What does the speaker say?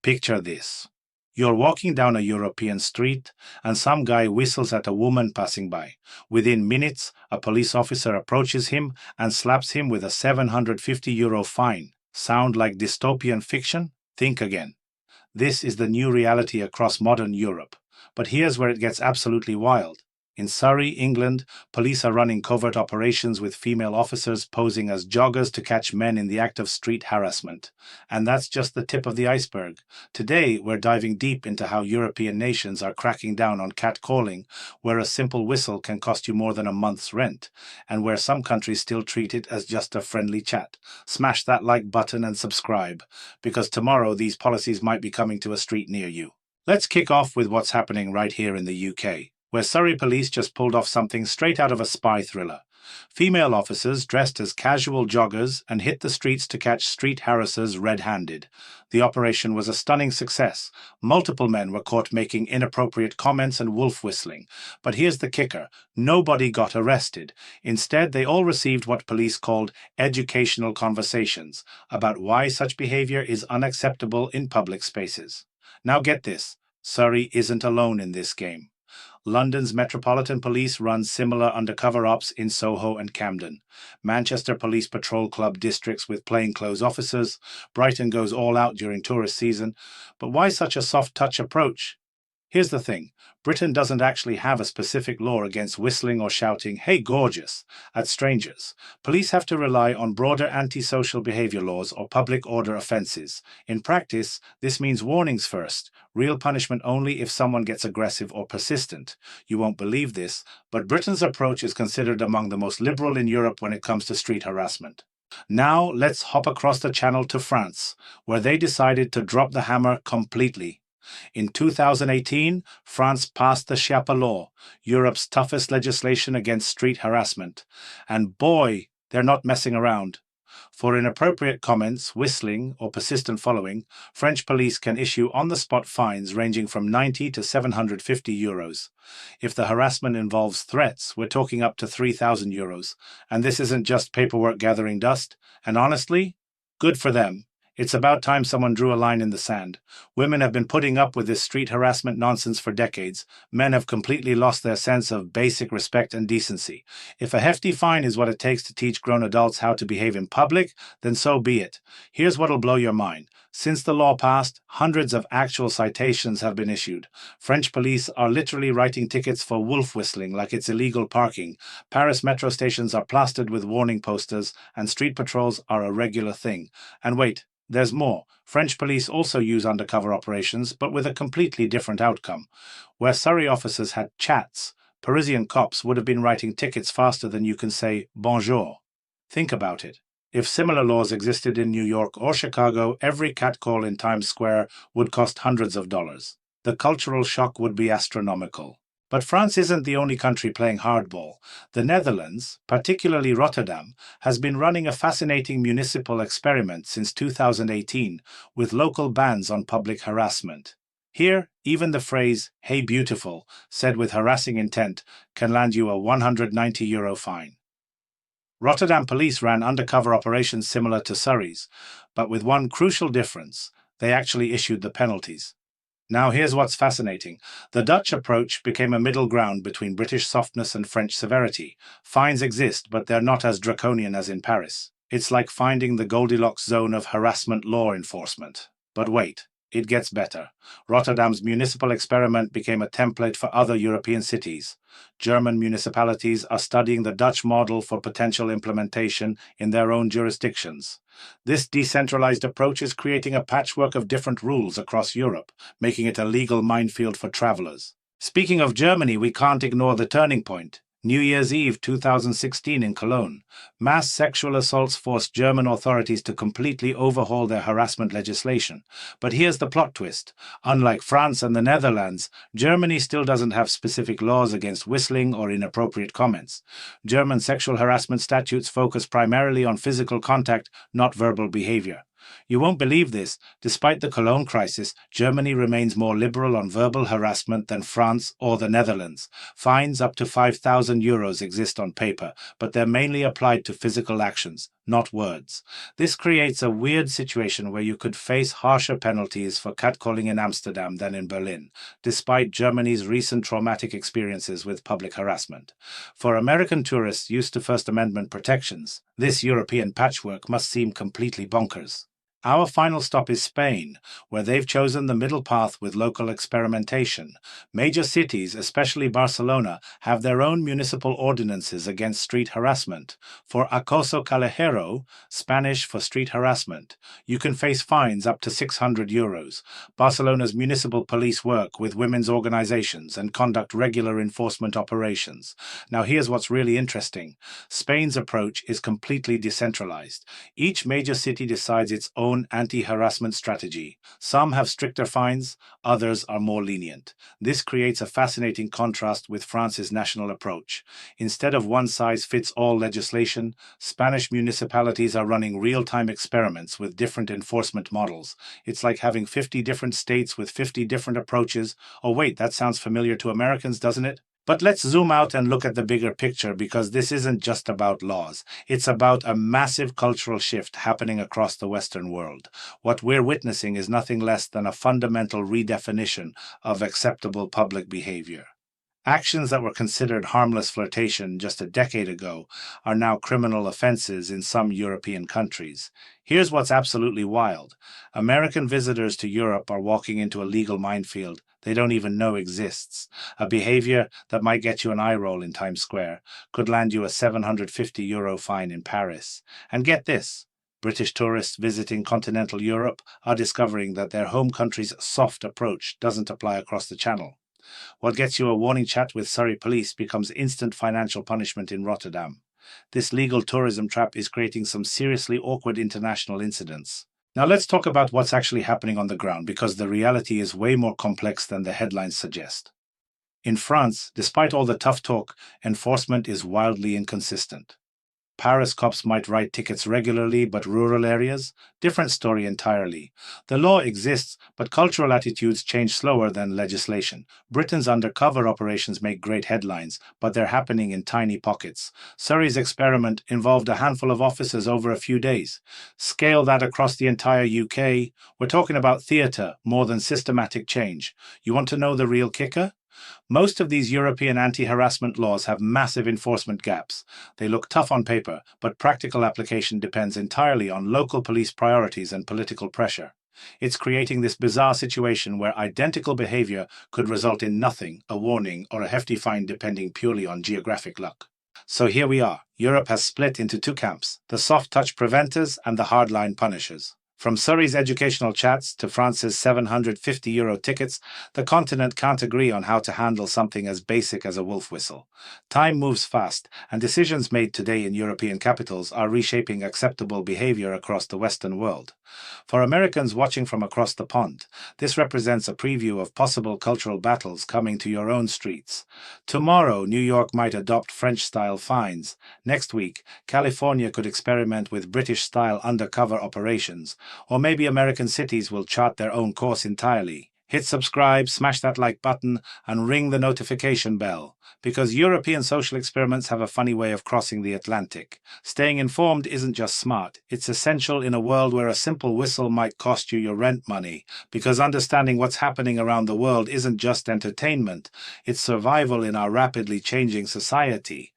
Picture this. You're walking down a European street, and some guy whistles at a woman passing by. Within minutes, a police officer approaches him and slaps him with a €750 fine. Sound like dystopian fiction? Think again. This is the new reality across modern Europe. But here's where it gets absolutely wild. In Surrey, England, police are running covert operations with female officers posing as joggers to catch men in the act of street harassment. And that's just the tip of the iceberg. Today, we're diving deep into how European nations are cracking down on catcalling, where a simple whistle can cost you more than a month's rent, and where some countries still treat it as just a friendly chat. Smash that like button and subscribe, because tomorrow these policies might be coming to a street near you. Let's kick off with what's happening right here in the UK, where Surrey Police just pulled off something straight out of a spy thriller. Female officers dressed as casual joggers and hit the streets to catch street harassers red-handed. The operation was a stunning success. Multiple men were caught making inappropriate comments and wolf whistling. But here's the kicker. Nobody got arrested. Instead, they all received what police called educational conversations about why such behavior is unacceptable in public spaces. Now get this. Surrey isn't alone in this game. London's Metropolitan Police runs similar undercover ops in Soho and Camden. Manchester Police patrol club districts with plainclothes officers. Brighton goes all out during tourist season. But why such a soft-touch approach? Here's the thing. Britain doesn't actually have a specific law against whistling or shouting, "Hey, gorgeous," at strangers. Police have to rely on broader antisocial behavior laws or public order offences. In practice, this means warnings first, real punishment only if someone gets aggressive or persistent. You won't believe this, but Britain's approach is considered among the most liberal in Europe when it comes to street harassment. Now, let's hop across the channel to France, where they decided to drop the hammer completely. In 2018, France passed the Schiappa Law, Europe's toughest legislation against street harassment. And boy, they're not messing around. For inappropriate comments, whistling, or persistent following, French police can issue on-the-spot fines ranging from €90 to €750. If the harassment involves threats, we're talking up to €3,000. And this isn't just paperwork gathering dust. And honestly, good for them. It's about time someone drew a line in the sand. Women have been putting up with this street harassment nonsense for decades. Men have completely lost their sense of basic respect and decency. If a hefty fine is what it takes to teach grown adults how to behave in public, then so be it. Here's what'll blow your mind. Since the law passed, hundreds of actual citations have been issued. French police are literally writing tickets for wolf whistling like it's illegal parking. Paris metro stations are plastered with warning posters, and street patrols are a regular thing. And wait, there's more. French police also use undercover operations, but with a completely different outcome. Where Surrey officers had chats, Parisian cops would have been writing tickets faster than you can say bonjour. Think about it. If similar laws existed in New York or Chicago, every catcall in Times Square would cost hundreds of dollars. The cultural shock would be astronomical. But France isn't the only country playing hardball. The Netherlands, particularly Rotterdam, has been running a fascinating municipal experiment since 2018 with local bans on public harassment. Here, even the phrase, "Hey beautiful," said with harassing intent, can land you a €190 fine. Rotterdam police ran undercover operations similar to Surrey's, but with one crucial difference. They actually issued the penalties. Now here's what's fascinating. The Dutch approach became a middle ground between British softness and French severity. Fines exist, but they're not as draconian as in Paris. It's like finding the Goldilocks zone of harassment law enforcement. But wait, it gets better. Rotterdam's municipal experiment became a template for other European cities. German municipalities are studying the Dutch model for potential implementation in their own jurisdictions. This decentralized approach is creating a patchwork of different rules across Europe, making it a legal minefield for travelers. Speaking of Germany, we can't ignore the turning point. New Year's Eve 2016 in Cologne. Mass sexual assaults forced German authorities to completely overhaul their harassment legislation. But here's the plot twist. Unlike France and the Netherlands, Germany still doesn't have specific laws against whistling or inappropriate comments. German sexual harassment statutes focus primarily on physical contact, not verbal behavior. You won't believe this. Despite the Cologne crisis, Germany remains more liberal on verbal harassment than France or the Netherlands. Fines up to €5,000 exist on paper, but they're mainly applied to physical actions. not words. This creates a weird situation where you could face harsher penalties for catcalling in Amsterdam than in Berlin, despite Germany's recent traumatic experiences with public harassment. For American tourists used to First Amendment protections, this European patchwork must seem completely bonkers. Our final stop is Spain, where they've chosen the middle path with local experimentation. Major cities, especially Barcelona, have their own municipal ordinances against street harassment. For acoso callejero, Spanish for street harassment, you can face fines up to €600. Barcelona's municipal police work with women's organizations and conduct regular enforcement operations. Now here's what's really interesting. Spain's approach is completely decentralized. Each major city decides its own anti-harassment strategy. Some have stricter fines, others are more lenient. This creates a fascinating contrast with France's national approach. Instead of one-size-fits-all legislation, Spanish municipalities are running real-time experiments with different enforcement models. It's like having 50 different states with 50 different approaches. Oh wait, that sounds familiar to Americans, doesn't it? But let's zoom out and look at the bigger picture, because this isn't just about laws. It's about a massive cultural shift happening across the Western world. What we're witnessing is nothing less than a fundamental redefinition of acceptable public behavior. Actions that were considered harmless flirtation just a decade ago are now criminal offenses in some European countries. Here's what's absolutely wild. American visitors to Europe are walking into a legal minefield they don't even know exists. A behavior that might get you an eye roll in Times Square could land you a €750 fine in Paris. And get this. British tourists visiting continental Europe are discovering that their home country's soft approach doesn't apply across the Channel. What gets you a warning chat with Surrey Police becomes instant financial punishment in Rotterdam. This legal tourism trap is creating some seriously awkward international incidents. Now let's talk about what's actually happening on the ground, because the reality is way more complex than the headlines suggest. In France, despite all the tough talk, enforcement is wildly inconsistent. Paris cops might write tickets regularly, but rural areas? Different story entirely. The law exists, but cultural attitudes change slower than legislation. Britain's undercover operations make great headlines, but they're happening in tiny pockets. Surrey's experiment involved a handful of officers over a few days. Scale that across the entire UK, we're talking about theatre more than systematic change. You want to know the real kicker? Most of these European anti-harassment laws have massive enforcement gaps. They look tough on paper, but practical application depends entirely on local police priorities and political pressure. It's creating this bizarre situation where identical behavior could result in nothing, a warning, or a hefty fine depending purely on geographic luck. So here we are. Europe has split into two camps, the soft-touch preventers and the hardline punishers. From Surrey's educational chats to France's €750 tickets, the continent can't agree on how to handle something as basic as a wolf whistle. Time moves fast, and decisions made today in European capitals are reshaping acceptable behavior across the Western world. For Americans watching from across the pond, this represents a preview of possible cultural battles coming to your own streets. Tomorrow, New York might adopt French-style fines. Next week, California could experiment with British-style undercover operations. Or maybe American cities will chart their own course entirely. Hit subscribe, smash that like button, and ring the notification bell, because European social experiments have a funny way of crossing the Atlantic. Staying informed isn't just smart, it's essential in a world where a simple whistle might cost you your rent money, because understanding what's happening around the world isn't just entertainment, it's survival in our rapidly changing society.